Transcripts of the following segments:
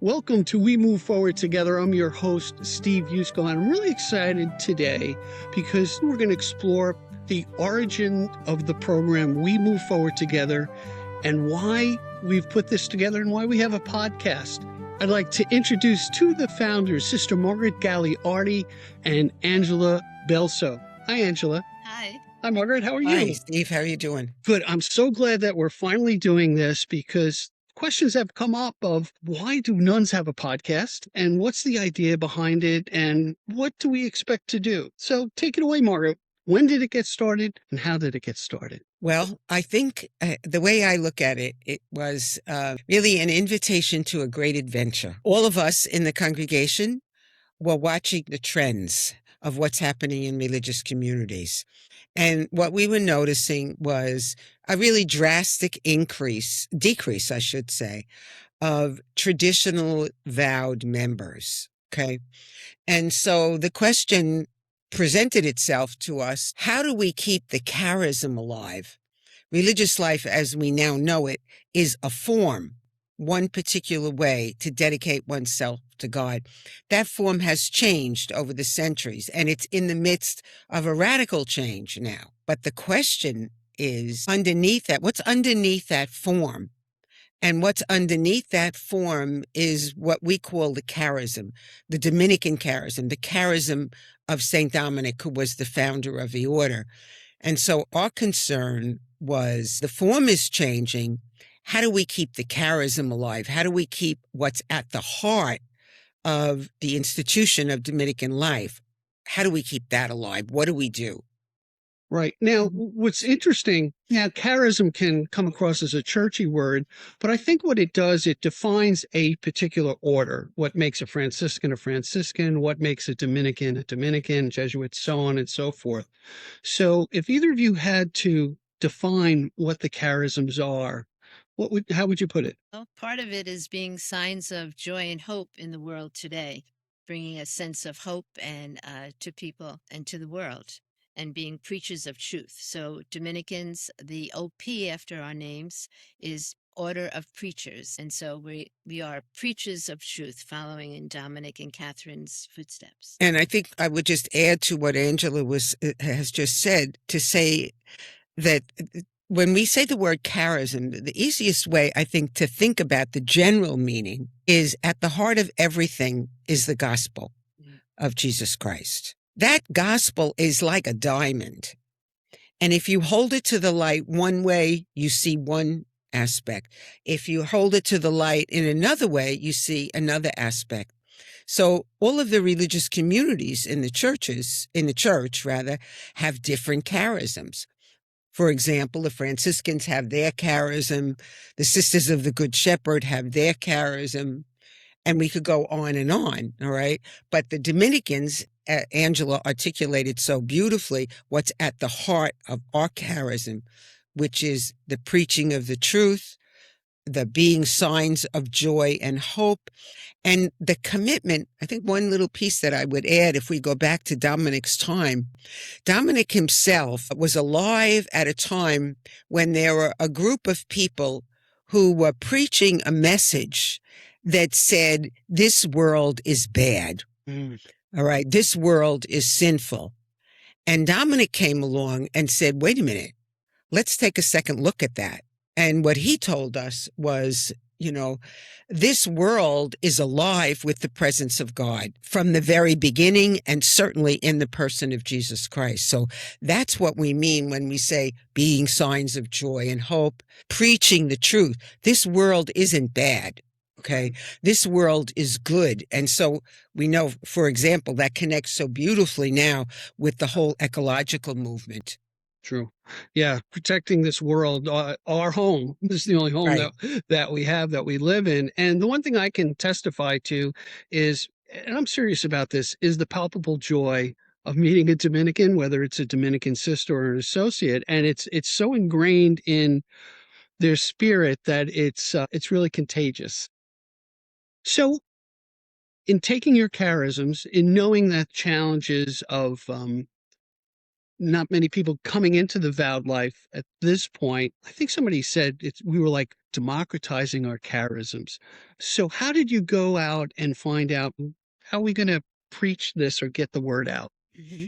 Welcome to We Move Forward Together. I'm your host, Steve Yusko, and I'm really excited today because we're going to explore the origin of the program We Move Forward Together and why we've put this together and why we have a podcast. I'd like to introduce two of the founders, Sister Margaret Gagliardi and Angela Belso. Hi, Angela. Hi. Hi, Margaret. How are you? Hi, Steve. How are you doing? Good. I'm so glad that we're finally doing this because questions have come up of why do nuns have a podcast and what's the idea behind it and what do we expect to do? So take it away, Margaret. When did it get started and how did it get started? Well, I think the way I look at it, it was really an invitation to a great adventure. All of us in the congregation were watching the trends of what's happening in religious communities. And what we were noticing was a really drastic decrease, I should say, of traditional vowed members. Okay. And so the question presented itself to us, how do we keep the charism alive? Religious life, as we now know it, is a form, one particular way to dedicate oneself to God. That form has changed over the centuries, and it's in the midst of a radical change now. But the question is, underneath that, what's underneath that form? And what's underneath that form is what we call the charism, the Dominican charism, the charism of St. Dominic, who was the founder of the order. And so our concern was the form is changing. How do we keep the charism alive? How do we keep what's at the heart of the institution of Dominican life? How do we keep that alive? What do we do? Right. Now, what's interesting, charism can come across as a churchy word, but I think what it does, it defines a particular order, what makes a Franciscan, what makes a Dominican, Jesuit, so on and so forth. So if either of you had to define what the charisms are, how would you put it? Well, part of it is being signs of joy and hope in the world today, bringing a sense of hope and to people and to the world, and being preachers of truth. So Dominicans, the OP after our names is Order of Preachers. And so we are preachers of truth, following in Dominic and Catherine's footsteps. And I think I would just add to what Angela has just said, to say that when we say the word charism, the easiest way, I think, to think about the general meaning is at the heart of everything is the gospel of Jesus Christ. That gospel is like a diamond. And if you hold it to the light one way, you see one aspect. If you hold it to the light in another way, you see another aspect. So all of the religious communities in the church, have different charisms. For example, the Franciscans have their charism, the Sisters of the Good Shepherd have their charism, and we could go on and on, all right? But the Dominicans, Angela articulated so beautifully what's at the heart of our charism, which is the preaching of the truth, the being signs of joy and hope, and the commitment. I think one little piece that I would add, if we go back to Dominic's time, Dominic himself was alive at a time when there were a group of people who were preaching a message that said, this world is bad. All right, this world is sinful. And Dominic came along and said, wait a minute, let's take a second look at that. And what he told us was, this world is alive with the presence of God from the very beginning, and certainly in the person of Jesus Christ. So that's what we mean when we say being signs of joy and hope, preaching the truth. This world isn't bad. Okay. This world is good. And so we know, for example, that connects so beautifully now with the whole ecological movement. True. Yeah. Protecting this world, our home. This is the only home Right. that we have, that we live in. And the one thing I can testify to is, and I'm serious about this, is the palpable joy of meeting a Dominican, whether it's a Dominican sister or an associate. And it's so ingrained in their spirit that it's really contagious. So in taking your charisms, in knowing that challenges of not many people coming into the vowed life at this point. I think somebody said we were like democratizing our charisms. So how did you go out and find out how are we going to preach this or get the word out? Mm-hmm.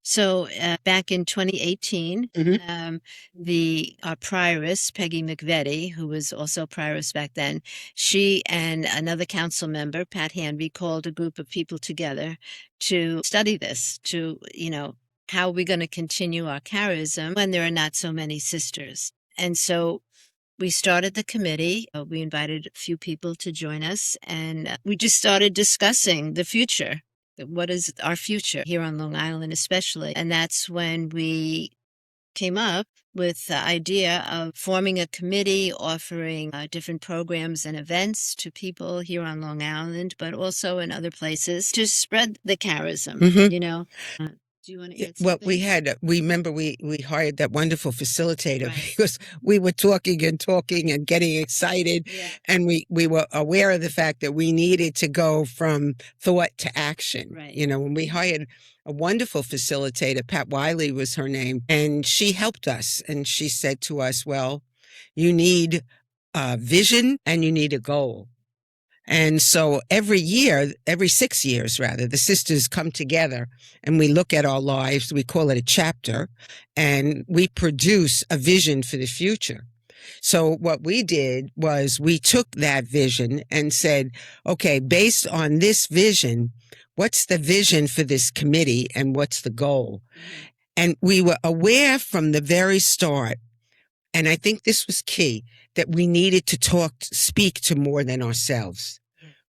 So back in 2018, the prioress, Peggy McVetti, who was also prioress back then, she and another council member, Pat Hanby, called a group of people together to study this, to, how are we going to continue our charism when there are not so many sisters? And so we started the committee. We invited a few people to join us, and we just started discussing the future. What is our future here on Long Island, especially? And that's when we came up with the idea of forming a committee, offering different programs and events to people here on Long Island, but also in other places to spread the charism, do you want to add something? Well, we remember we hired that wonderful facilitator, Right. because we were talking and getting excited. Yeah. And we were aware of the fact that we needed to go from thought to action. Right. When we hired a wonderful facilitator, Pat Wiley was her name, and she helped us. And she said to us, well, you need a vision and you need a goal. And so every 6 years rather, the sisters come together and we look at our lives. We call it a chapter, and we produce a vision for the future. So what we did was we took that vision and said, okay, based on this vision, what's the vision for this committee and what's the goal? And we were aware from the very start, and I think this was key, that we needed to speak to more than ourselves.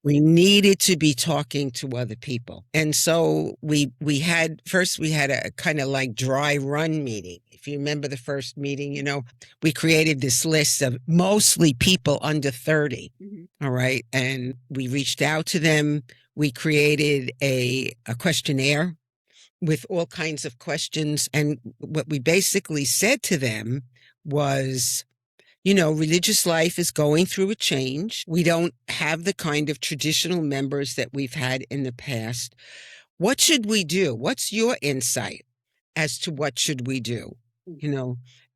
We needed to be talking to other people. And so we had a kind of like dry run meeting. If you remember the first meeting, we created this list of mostly people under 30. Mm-hmm. All right. And we reached out to them. We created a questionnaire with all kinds of questions. And what we basically said to them was, religious life is going through a change. We don't have the kind of traditional members that we've had in the past. What should we do? What's your insight as to what should we do?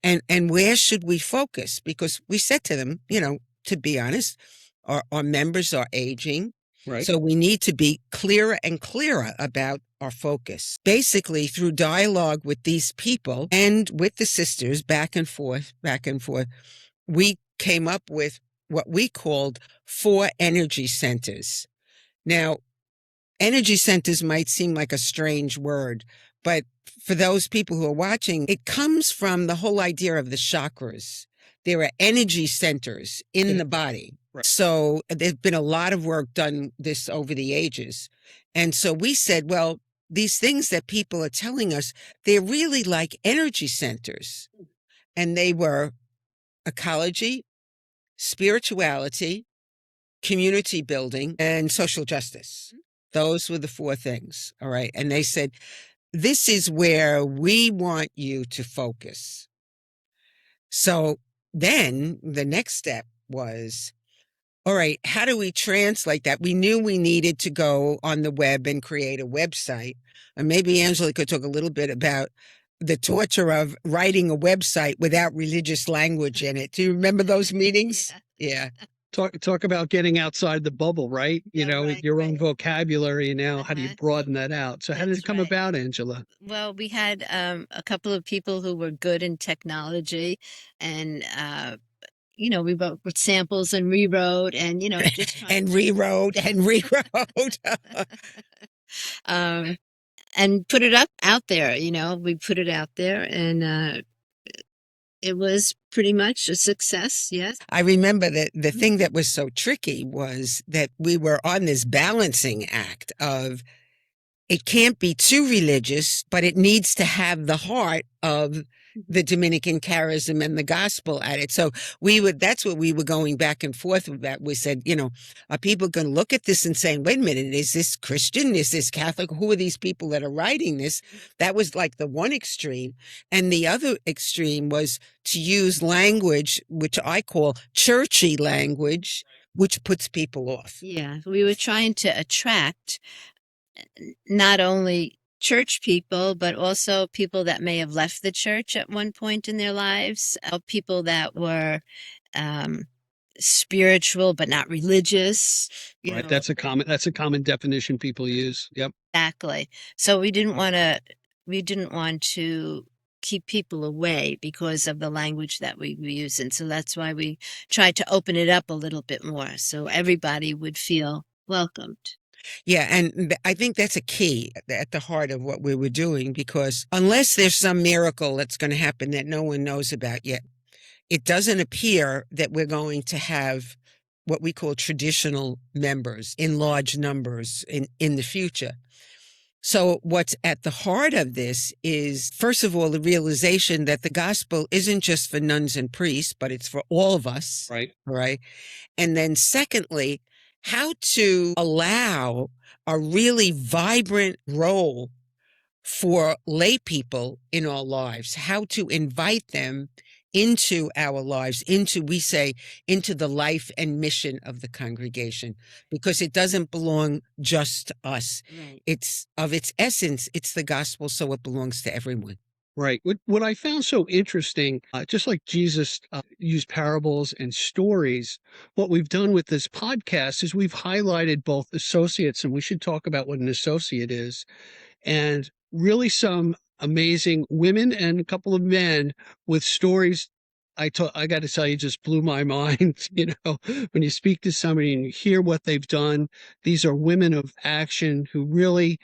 And where should we focus? Because we said to them, to be honest, our members are aging. Right. So we need to be clearer and clearer about our focus. Basically, through dialogue with these people and with the sisters, back and forth, we came up with what we called 4 energy centers. Now, energy centers might seem like a strange word, but for those people who are watching, it comes from the whole idea of the chakras. There are energy centers in the body. Right. So there's been a lot of work done this over the ages. And so we said, well, these things that people are telling us, they're really like energy centers. And they were ecology, spirituality, community building, and social justice. Those were the 4 things. All right. And they said, this is where we want you to focus. So then the next step was, all right, how do we translate that? We knew we needed to go on the web and create a website. And maybe Angela could talk a little bit about the torture of writing a website without religious language in it. Do you remember those meetings? Yeah. Talk about getting outside the bubble, right? Right, your own vocabulary now. How do you broaden that out? So how did it come about, Angela? Well, we had a couple of people who were good in technology, and we wrote samples and rewrote, and just and rewrote. And put it out there. We put it out there, and it was pretty much a success. Yes. I remember that the thing that was so tricky was that we were on this balancing act of, it can't be too religious, but it needs to have the heart of the Dominican charism and the gospel at it. So that's what we were going back and forth about. We said, are people going to look at this and saying, wait a minute, is this Christian? Is this Catholic? Who are these people that are writing this? That was like the one extreme. And the other extreme was to use language, which I call churchy language, which puts people off. Yeah. We were trying to attract not only church people, but also people that may have left the church at one point in their lives, people that were spiritual but not religious. Right. That's a common definition people use. Yep. Exactly. So we didn't want to keep people away because of the language that we use. And so that's why we tried to open it up a little bit more so everybody would feel welcomed. Yeah, and I think that's a key at the heart of what we were doing, because unless there's some miracle that's going to happen that no one knows about yet, it doesn't appear that we're going to have what we call traditional members in large numbers in the future. So what's at the heart of this is, first of all, the realization that the gospel isn't just for nuns and priests, but it's for all of us. Right. Right. And then secondly, how to allow a really vibrant role for lay people in our lives, how to invite them into our lives, into the life and mission of the congregation, because it doesn't belong just to us. Right. It's of its essence, it's the gospel, so it belongs to everyone. Right. What I found so interesting, just like Jesus used parables and stories, what we've done with this podcast is we've highlighted both associates, and we should talk about what an associate is, and really some amazing women and a couple of men with stories. I got to tell you, just blew my mind. When you speak to somebody and you hear what they've done, these are women of action who really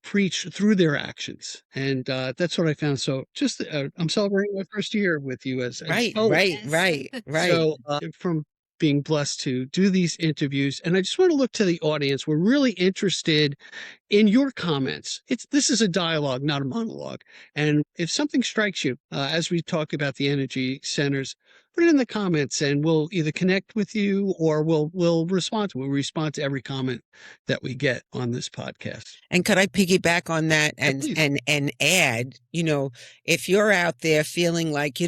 preach through their actions. And that's what I found. So just, I'm celebrating my first year with you as Right. So from being blessed to do these interviews. And I just want to look to the audience. We're really interested in your comments. This is a dialogue, not a monologue. And if something strikes you, as we talk about the energy centers, put it in the comments and we'll either connect with you or we'll respond to every comment that we get on this podcast. And could I piggyback on that and add, if you're out there feeling like,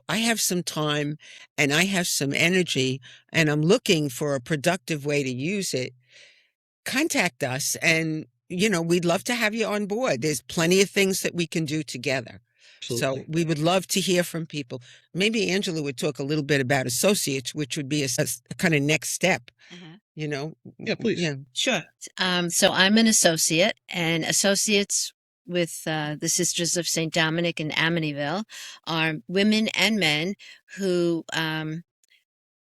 I have some time and I have some energy and I'm looking for a productive way to use it, contact us and, we'd love to have you on board. There's plenty of things that we can do together. Absolutely. So we would love to hear from people. Maybe Angela would talk a little bit about associates, which would be a kind of next step. Yeah, please. Yeah. Sure. So I'm an associate, and associates with the Sisters of St. Dominic in Amityville are women and men who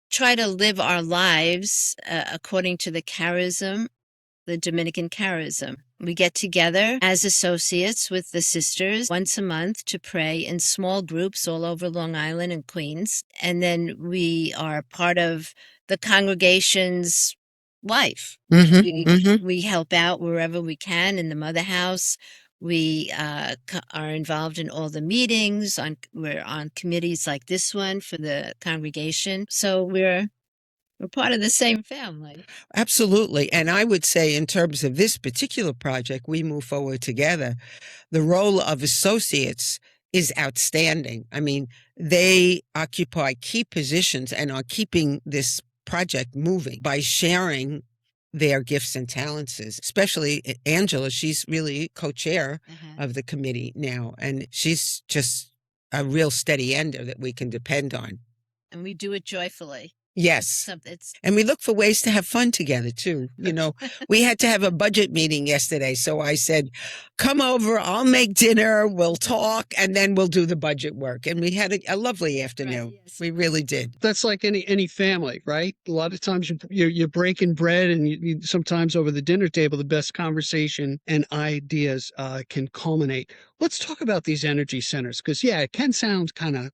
try to live our lives according to the charism, the Dominican charism. We get together as associates with the sisters once a month to pray in small groups all over Long Island and Queens. And then we are part of the congregation's life. We help out wherever we can in the mother house. We are involved in all the meetings. We're on committees like this one for the congregation. So we're part of the same family. Absolutely. And I would say in terms of this particular project, we move forward together. The role of associates is outstanding. I mean, they occupy key positions and are keeping this project moving by sharing their gifts and talents, especially Angela. She's really co-chair of the committee now, and she's just a real steady ender that we can depend on. And we do it joyfully. Yes. And we look for ways to have fun together too. We had to have a budget meeting yesterday. So I said, come over, I'll make dinner, we'll talk, and then we'll do the budget work. And we had a lovely afternoon. Right, yes. We really did. That's like any family, right? A lot of times you're breaking bread, and you sometimes over the dinner table, the best conversation and ideas can culminate. Let's talk about these energy centers, because it can sound kind of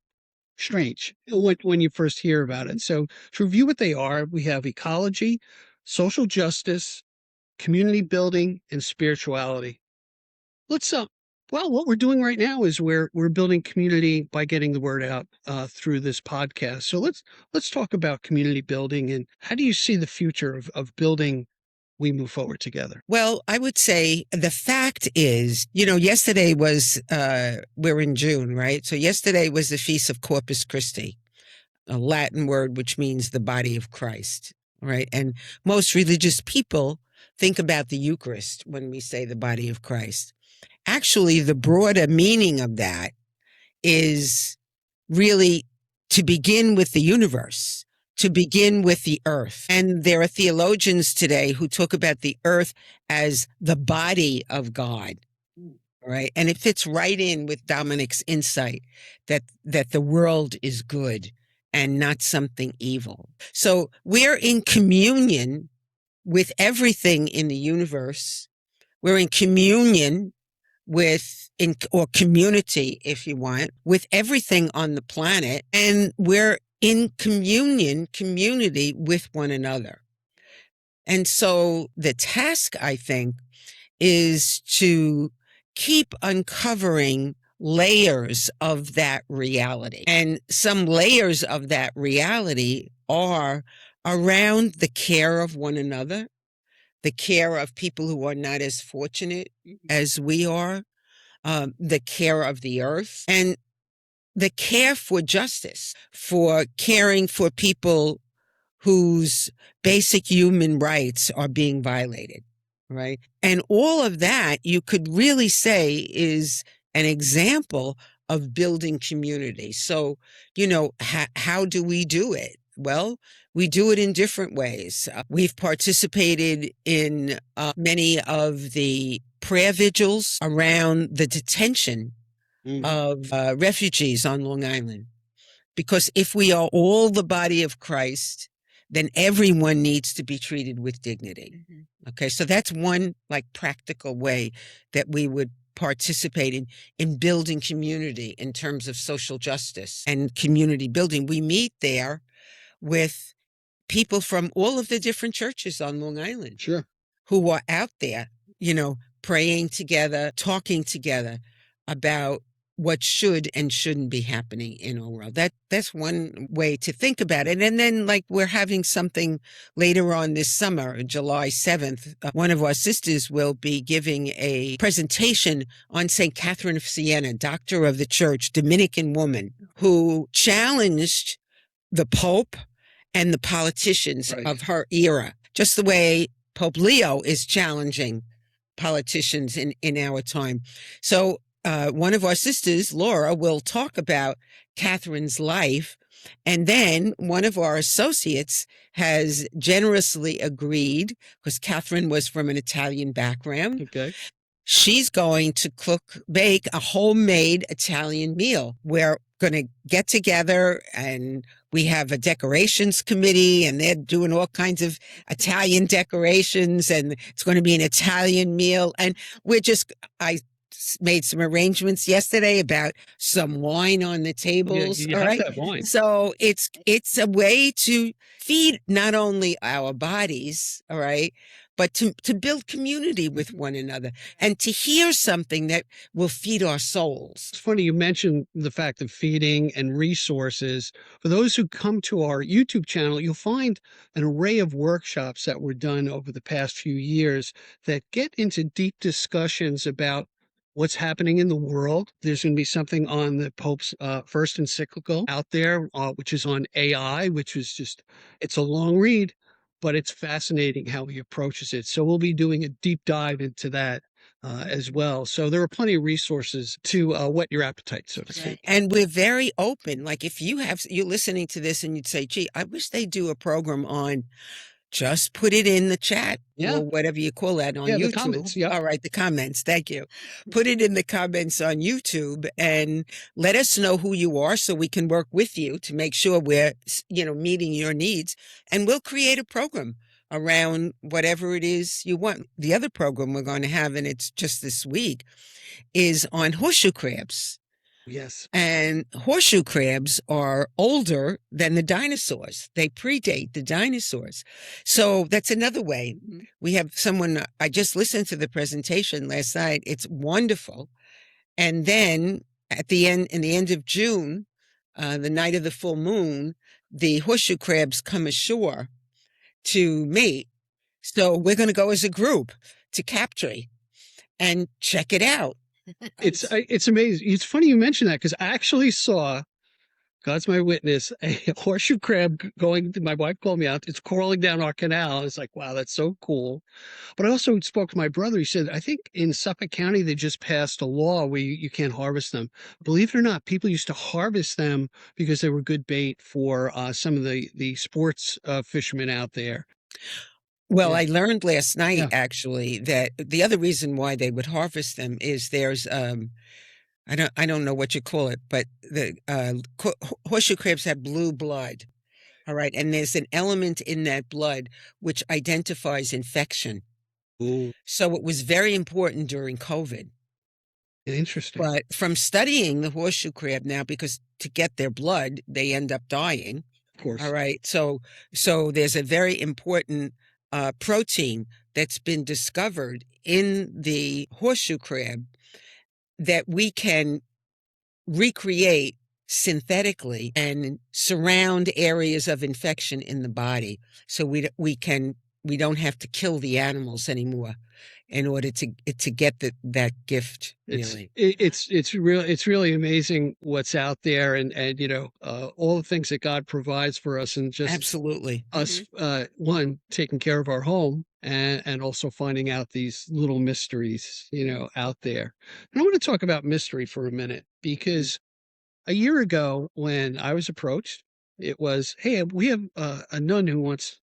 strange when you first hear about it. So to review what they are, we have ecology, social justice, community building, and spirituality. Let's what we're doing right now is we're building community by getting the word out through this podcast. So let's talk about community building, and how do you see the future of building We Move Forward Together? Well, I would say the fact is, yesterday was, we're in June, right? So yesterday was the Feast of Corpus Christi, a Latin word which means the body of Christ, right? And most religious people think about the Eucharist when we say the body of Christ. actually the broader meaning of that is really to begin with the universe, to begin with the earth. And there are theologians today who talk about the earth as the body of God. Right. And it fits right in with Dominic's insight that the world is good and not something evil. So we're in communion with everything in the universe. We're in communion or community, if you want, with everything on the planet. And we're in community with one another. And so the task, I think, is to keep uncovering layers of that reality. And some layers of that reality are around the care of one another, the care of people who are not as fortunate as we are, the care of the earth, and the care for justice, for caring for people whose basic human rights are being violated. Right. And all of that you could really say is an example of building community. So, how do we do it? Well, we do it in different ways. We've participated in many of the prayer vigils around the detention of refugees on Long Island. Because if we are all the body of Christ, then everyone needs to be treated with dignity. Okay, so that's one practical way that we would participate in building community in terms of social justice and community building. We meet there with people from all of the different churches on Long Island. Sure. Who are out there, praying together, talking together about what should and shouldn't be happening in our world. That's one way to think about it. And then we're having something later on this summer, July 7th. One of our sisters will be giving a presentation on St. Catherine of Siena, doctor of the church, Dominican woman, who challenged the Pope and the politicians of her era, just the way Pope Leo is challenging politicians in our time. So one of our sisters, Laura, will talk about Catherine's life. And then one of our associates has generously agreed, because Catherine was from an Italian background. Okay. She's going to bake a homemade Italian meal. We're going to get together, and we have a decorations committee, and they're doing all kinds of Italian decorations, and it's going to be an Italian meal. And I made some arrangements yesterday about some wine on the tables. You have to have wine. So it's a way to feed not only our bodies, all right, but to build community with one another and to hear something that will feed our souls. It's funny you mentioned the fact of feeding and resources. For those who come to our YouTube channel, you'll find an array of workshops that were done over the past few years that get into deep discussions about what's happening in the world. There's going to be something on the Pope's first encyclical out there, which is on AI, which is it's a long read, but it's fascinating how he approaches it. So we'll be doing a deep dive into that as well. So there are plenty of resources to whet your appetite, so to speak. And we're very open. If you're listening to this and you'd say, gee, I wish they do a program on, just put it in the chat or whatever you call that on YouTube. The comments, All right, the comments. Thank you. Put it in the comments on YouTube and let us know who you are so we can work with you to make sure we're, meeting your needs. And we'll create a program around whatever it is you want. The other program we're going to have, and it's just this week, is on horseshoe crabs. Yes. And horseshoe crabs are older than the dinosaurs. They predate the dinosaurs. So that's another way. We have someone, I just listened to the presentation last night. It's wonderful. And then in the end of June, the night of the full moon, the horseshoe crabs come ashore to mate. So we're going to go as a group to Captree and check it out. It's amazing. It's funny you mention that, because I actually saw, God's my witness. A horseshoe crab my wife called me out. It's crawling down our canal. It's like, wow, that's so cool. But I also spoke to my brother. He said, I think in Suffolk County, they just passed a law where you can't harvest them. Believe it or not, people used to harvest them because they were good bait for some of the sports fishermen out there. Well, Yeah. I learned last night, Yeah. actually, that the other reason why they would harvest them is there's I don't know what you call it, but the horseshoe crabs have blue blood. All right, and there's an element in that blood which identifies infection. Ooh, So it was very important during COVID. interesting. But from studying the horseshoe crab now, because to get their blood, they end up dying. Of course. All right. So there's a very important protein that's been discovered in the horseshoe crab that we can recreate synthetically and surround areas of infection in the body. So we don't have to kill the animals anymore in order to get that gift. Really, it's really amazing what's out there, and all the things that God provides for us, and just absolutely us one taking care of our home, and also finding out these little mysteries out there. And I want to talk about mystery for a minute, because a year ago when I was approached, it was, hey, we have a nun who wants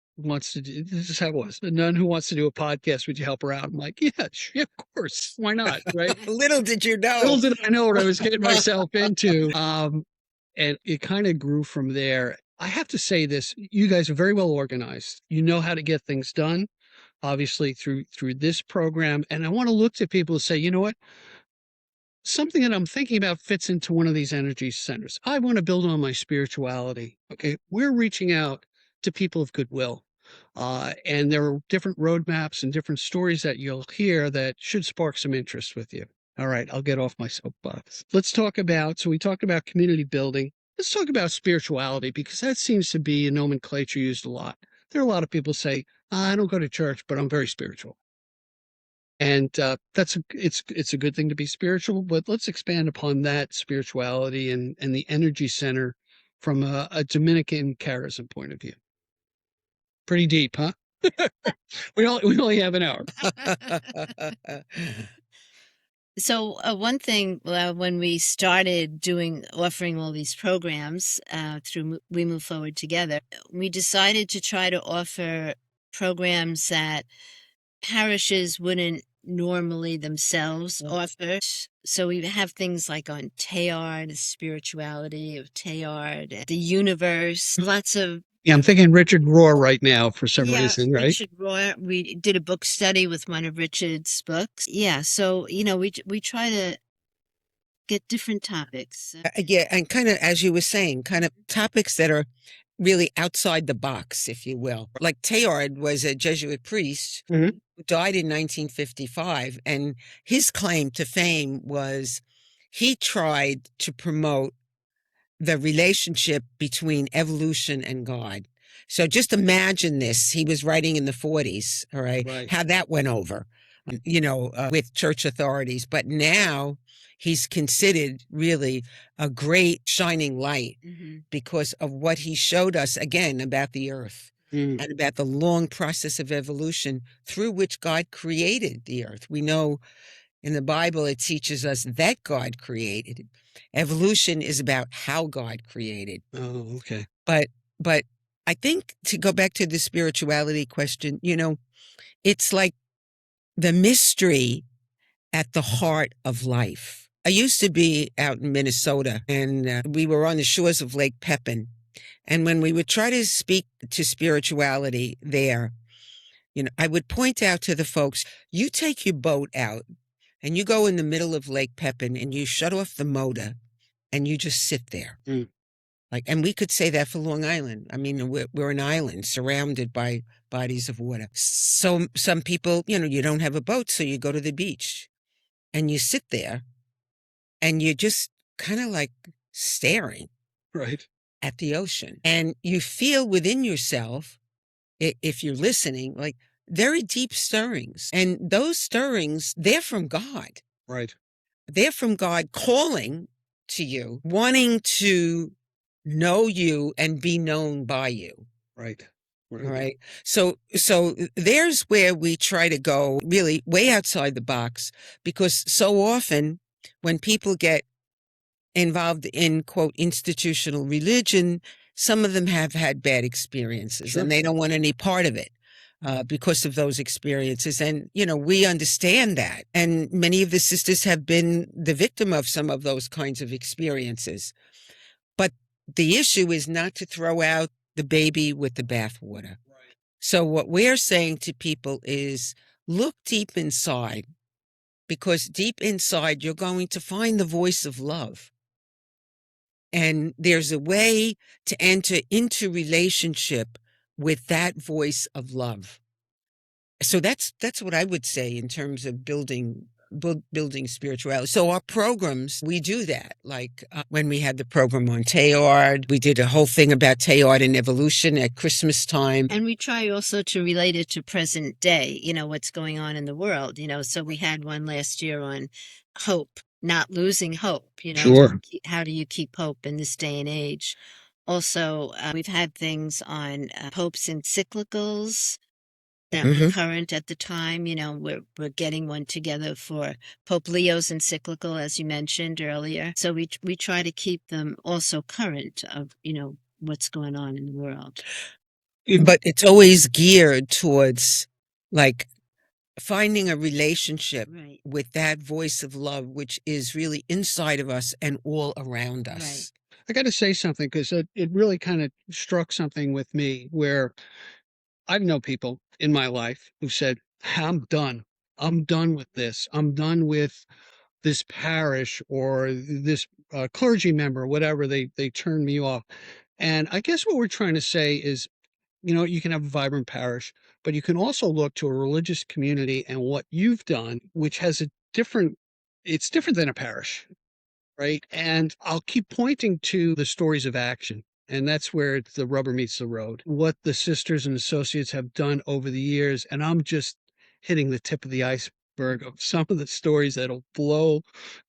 to do, this is how it was, a nun who wants to do a podcast, would you help her out? I'm like, yeah, sure, of course, why not, right? Little did you know. Little did I know what I was getting myself into. And it kind of grew from there. I have to say this, you guys are very well organized. You know how to get things done, obviously through this program. And I want to look to people and say, you know what? Something that I'm thinking about fits into one of these energy centers. I want to build on my spirituality. Okay. We're reaching out to people of goodwill. And there are different roadmaps and different stories that you'll hear that should spark some interest with you. All right, I'll get off my soapbox. Let's talk about, so we talked about community building. Let's talk about spirituality, because that seems to be a nomenclature used a lot. There are a lot of people say, I don't go to church, but I'm very spiritual. And it's a good thing to be spiritual, but let's expand upon that spirituality and the energy center from a Dominican charism point of view. Pretty deep, huh? We only have an hour. So one thing, when we started offering all these programs through We Move Forward Together, we decided to try to offer programs that parishes wouldn't normally themselves offer. So we have things like on Teilhard, the spirituality of Teilhard, the universe, lots of. Yeah, I'm thinking Richard Rohr right now for some reason, right? Richard Rohr. We did a book study with one of Richard's books. Yeah, so we try to get different topics. Yeah, and kind of, as you were saying, kind of topics that are really outside the box, if you will. Like Teilhard was a Jesuit priest who died in 1955, and his claim to fame was he tried to promote the relationship between evolution and God. So just imagine this. He was writing in the 40s, all right, how that went over, with church authorities. But now he's considered really a great shining light because of what he showed us, again, about the earth and about the long process of evolution through which God created the earth. We know in the Bible, it teaches us that God created. Evolution is about how God created. Oh, okay. But I think, to go back to the spirituality question, it's like the mystery at the heart of life. I used to be out in Minnesota, and we were on the shores of Lake Pepin. And when we would try to speak to spirituality there, I would point out to the folks, you take your boat out and you go in the middle of Lake Pepin and you shut off the motor and you just sit there. And we could say that for Long Island. I mean, we're an island surrounded by bodies of water. So some people, you don't have a boat, so you go to the beach and you sit there and you're just kind of like staring at the ocean. And you feel within yourself, if you're listening, like very deep stirrings. And those stirrings, they're from God. Right. They're from God calling to you, wanting to know you and be known by you. Right. All right. So there's where we try to go really way outside the box, because so often when people get involved in, quote, institutional religion, some of them have had bad experiences. Sure. And they don't want any part of it because of those experiences. And, we understand that. And many of the sisters have been the victim of some of those kinds of experiences. But the issue is not to throw out the baby with the bathwater. Right. So what we're saying to people is look deep inside, because deep inside you're going to find the voice of love. And there's a way to enter into relationship with that voice of love. So that's what I would say in terms of building spirituality. So our programs, we do that. Like when we had the program on Teilhard, we did a whole thing about Teilhard and evolution at Christmas time. And we try also to relate it to present day, what's going on in the world, so we had one last year on hope, not losing hope, Sure. How do you keep hope in this day and age? Also, we've had things on Pope's encyclicals that were current at the time. We're getting one together for Pope Leo's encyclical, as you mentioned earlier. So we try to keep them also current of, what's going on in the world. But it's always geared towards like finding a relationship with that voice of love, which is really inside of us and all around us. Right. I got to say something, because it really kind of struck something with me, where I've known people in my life who said, I'm done. I'm done with this. I'm done with this parish or this clergy member, whatever. They turn me off. And I guess what we're trying to say is, you can have a vibrant parish, but you can also look to a religious community and what you've done, which has it's different than a parish, right? And I'll keep pointing to the stories of action. And that's where the rubber meets the road. What the sisters and associates have done over the years. And I'm just hitting the tip of the iceberg of some of the stories that'll blow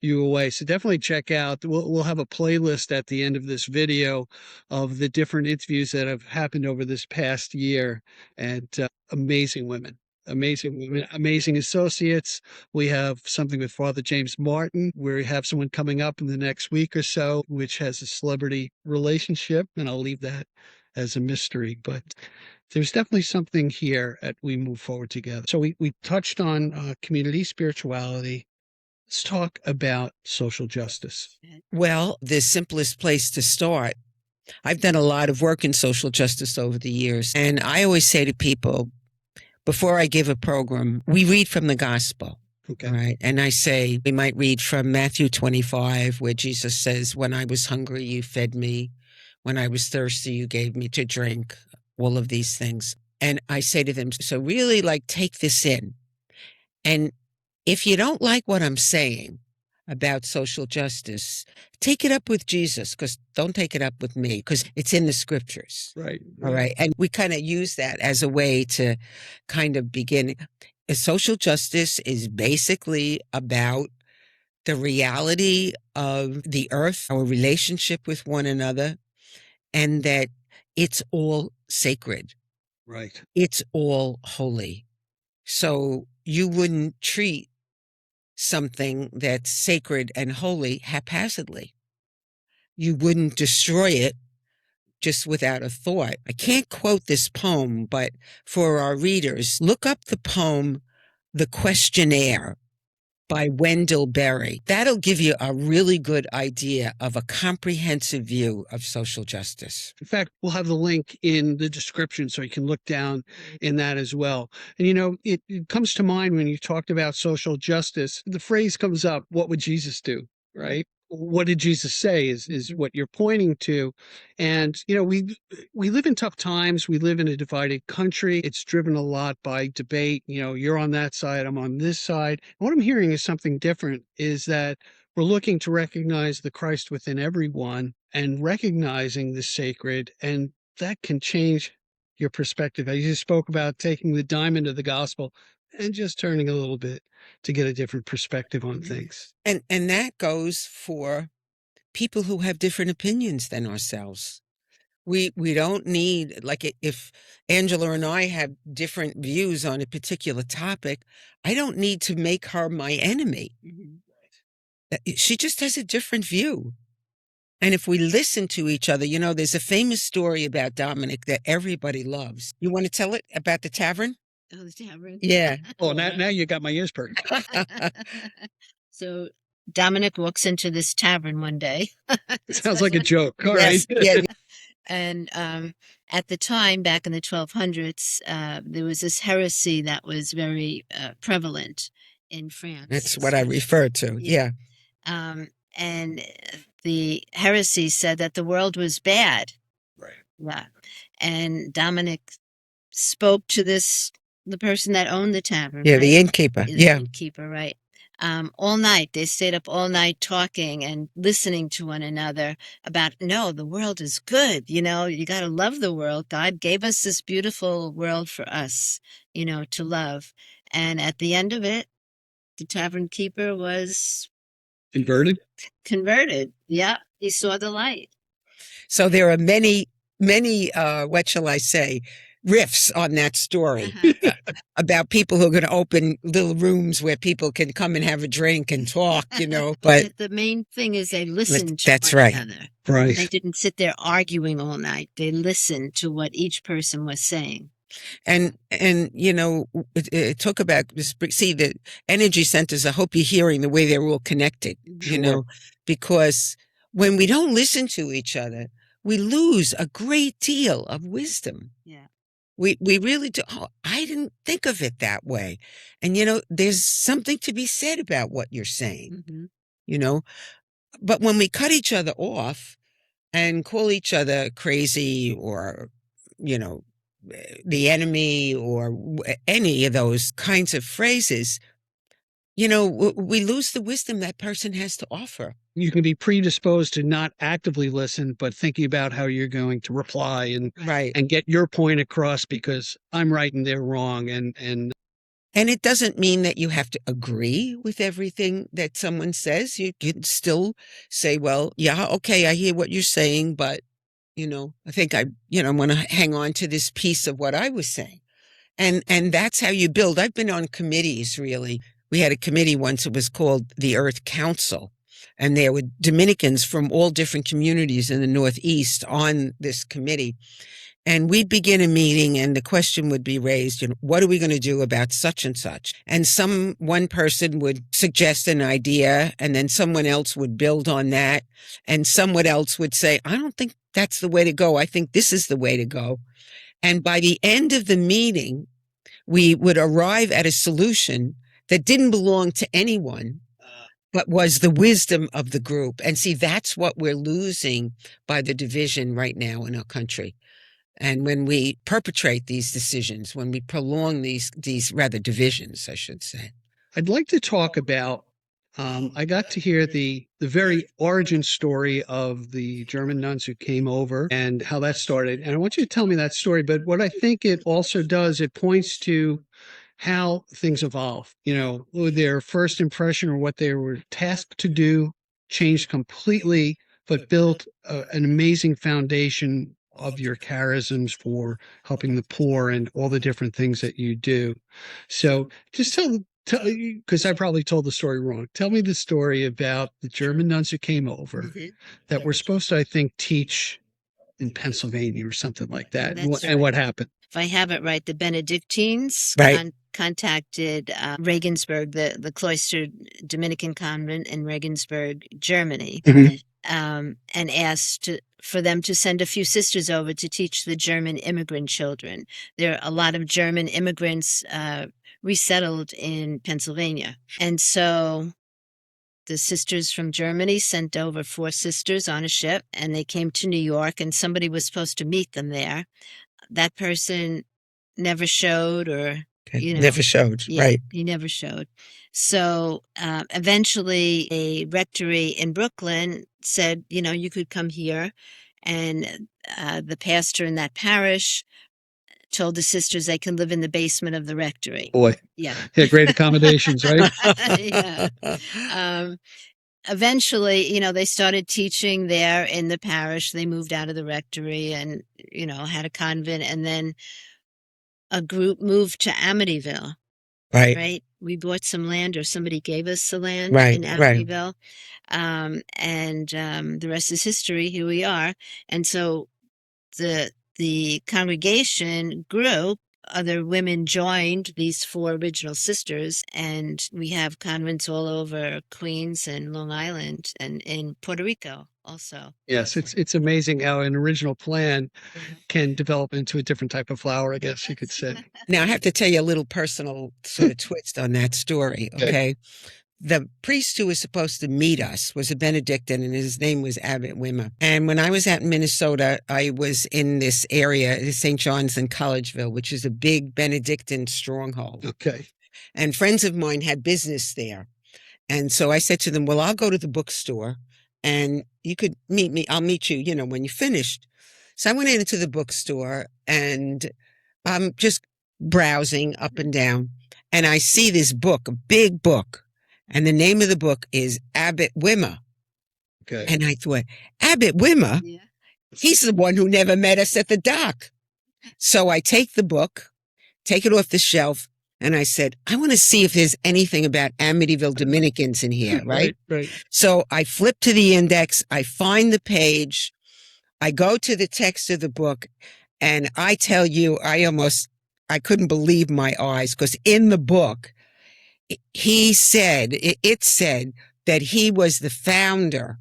you away. So definitely check out. We'll have a playlist at the end of this video of the different interviews that have happened over this past year. And amazing women. Amazing women, amazing associates. We have something with Father James Martin. We have someone coming up in the next week or so, which has a celebrity relationship, and I'll leave that as a mystery. But there's definitely something here as we move forward together. So we touched on community spirituality. Let's talk about social justice. Well, the simplest place to start, I've done a lot of work in social justice over the years, and I always say to people, before I give a program, we read from the gospel. Okay. All right. And I say, we might read from Matthew 25, where Jesus says, when I was hungry, you fed me. When I was thirsty, you gave me to drink, all of these things. And I say to them, so really take this in. And if you don't like what I'm saying about social justice, take it up with Jesus, because don't take it up with me, because it's in the scriptures. Right. All right. And we kind of use that as a way to kind of begin. Social justice is basically about the reality of the earth, our relationship with one another, and that it's all sacred. Right. It's all holy. So you wouldn't treat something that's sacred and holy haphazardly. You wouldn't destroy it just without a thought. I can't quote this poem, but for our readers, look up the poem, The Questionnaire by Wendell. That'll give you a really good idea of a comprehensive view of social justice. In fact, we'll have the link in the description so you can look down in that as well. And, it comes to mind when you talked about social justice, the phrase comes up, what would Jesus do? Right? What did Jesus say is what you're pointing to. And, we live in tough times. We live in a divided country. It's driven a lot by debate. You're on that side, I'm on this side. And what I'm hearing is something different, is that we're looking to recognize the Christ within everyone and recognizing the sacred, and that can change your perspective. As you spoke about taking the diamond of the gospel and just turning a little bit to get a different perspective on things. And that goes for people who have different opinions than ourselves. We don't need, like, if Angela and I have different views on a particular topic, I don't need to make her my enemy. She just has a different view. And if we listen to each other, there's a famous story about Dominic that everybody loves. You want to tell it about the tavern? Oh, the tavern. Yeah. Oh, now you got my ears perked. So Dominic walks into this tavern one day. Sounds like a joke. All Yes. right. Yeah. And at the time, back in the 1200s, there was this heresy that was very prevalent in France. That's what I refer to. Yeah. And the heresy said that the world was bad. Right. Yeah. And Dominic spoke to the person that owned the tavern. Yeah, right? the innkeeper. The Yeah. innkeeper, right. All night. They stayed up all night talking and listening to one another about, no, the world is good. You got to love the world. God gave us this beautiful world for us, to love. And at the end of it, the tavern keeper was converted. Yeah. He saw the light. So there are many, what shall I say, riffs on that story about people who are going to open little rooms where people can come and have a drink and talk, but the main thing is they listened to that's one right. another. Right. They didn't sit there arguing all night. They listened to what each person was saying. And it talk about, see, the energy centers, I hope you're hearing the way they're all connected, because when we don't listen to each other, we lose a great deal of wisdom. Yeah. We really do. Oh, I didn't think of it that way. And, there's something to be said about what you're saying, but when we cut each other off and call each other crazy or, the enemy or any of those kinds of phrases, we lose the wisdom that person has to offer. You can be predisposed to not actively listen, but thinking about how you're going to reply and get your point across because I'm right and they're wrong. And it doesn't mean that you have to agree with everything that someone says. You can still say, well, yeah, okay, I hear what you're saying, but, I think I want to hang on to this piece of what I was saying. And that's how you build. I've been on committees, really. We had a committee once, it was called the Earth Council. And there were Dominicans from all different communities in the Northeast on this committee. And we'd begin a meeting and the question would be raised, what are we going to do about such and such? And one person would suggest an idea and then someone else would build on that. And someone else would say, I don't think that's the way to go. I think this is the way to go. And by the end of the meeting, we would arrive at a solution that didn't belong to anyone, but was the wisdom of the group. And see, that's what we're losing by the division right now in our country. And when we perpetrate these decisions, when we prolong these rather divisions, I should say. I'd like to talk about, I got to hear the very origin story of the German nuns who came over and how that started. And I want you to tell me that story. But what I think it also does, it points to how things evolve. Their first impression or what they were tasked to do changed completely, but built an amazing foundation of your charisms for helping the poor and all the different things that you do. So just tell because I probably told the story wrong. Tell me the story about the German nuns who came over that were supposed to, I think, teach in Pennsylvania or something like that. And what happened? If I have it right, the Benedictines contacted Regensburg, the cloistered Dominican convent in Regensburg, Germany, and asked for them to send a few sisters over to teach the German immigrant children. There are a lot of German immigrants resettled in Pennsylvania. And so the sisters from Germany sent over 4 sisters on a ship, and they came to New York, and somebody was supposed to meet them there. That person never showed never showed. Right. He never showed. So eventually a rectory in Brooklyn said, you could come here. And the pastor in that parish told the sisters they can live in the basement of the rectory. Boy. Yeah. Yeah, great accommodations, right? Yeah. eventually, they started teaching there in the parish. They moved out of the rectory and, had a convent. And then a group moved to Amityville, Right. right? We bought some land, or somebody gave us the land Right. in Right. Amityville. And the rest is history. Here we are. And so the congregation grew. Other women joined these 4 original sisters, and we have convents all over Queens and Long Island and in Puerto Rico also. Yes, it's amazing how an original plan can develop into a different type of flower, I guess you could say. Now, I have to tell you a little personal sort of twist on that story, okay? The priest who was supposed to meet us was a Benedictine, and his name was Abbot Wimmer. And when I was out in Minnesota, I was in this area, St. John's in Collegeville, which is a big Benedictine stronghold. Okay. And friends of mine had business there. And so I said to them, well, I'll go to the bookstore and you could meet me. I'll meet you, when you're finished. So I went into the bookstore and I'm just browsing up and down. And I see this book, a big book. And the name of the book is Abbot Wimmer. Okay. And I thought, Abbot Wimmer? Yeah. He's the one who never met us at the dock. So I take the book, take it off the shelf, and I said, I want to see if there's anything about Amityville Dominicans in here, right? Right. So I flip to the index, I find the page, I go to the text of the book, and I tell you, I couldn't believe my eyes, because in the book, it said that he was the founder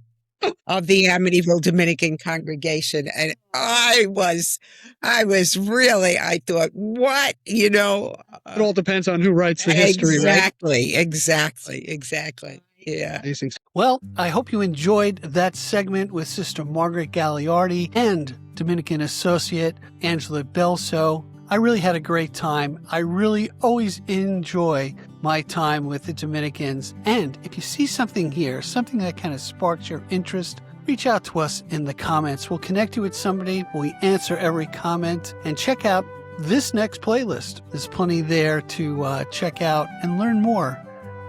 of the Amityville Dominican congregation. And I thought, what, It all depends on who writes the history, right? Exactly. Yeah. Amazing. Well, I hope you enjoyed that segment with Sister Margaret Gagliardi and Dominican associate Angela Belso. I really had a great time. I really always enjoy my time with the Dominicans. And if you see something here, something that kind of sparks your interest, reach out to us in the comments. We'll connect you with somebody. We answer every comment. And check out this next playlist. There's plenty there to check out and learn more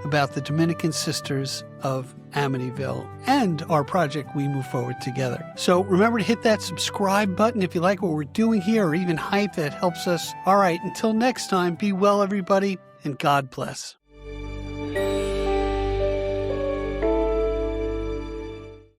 about the Dominican Sisters of Amityville and our project We Move Forward Together. So remember to hit that subscribe button if you like what we're doing here, or even hype that helps us. All right, until next time, be well, everybody, and God bless.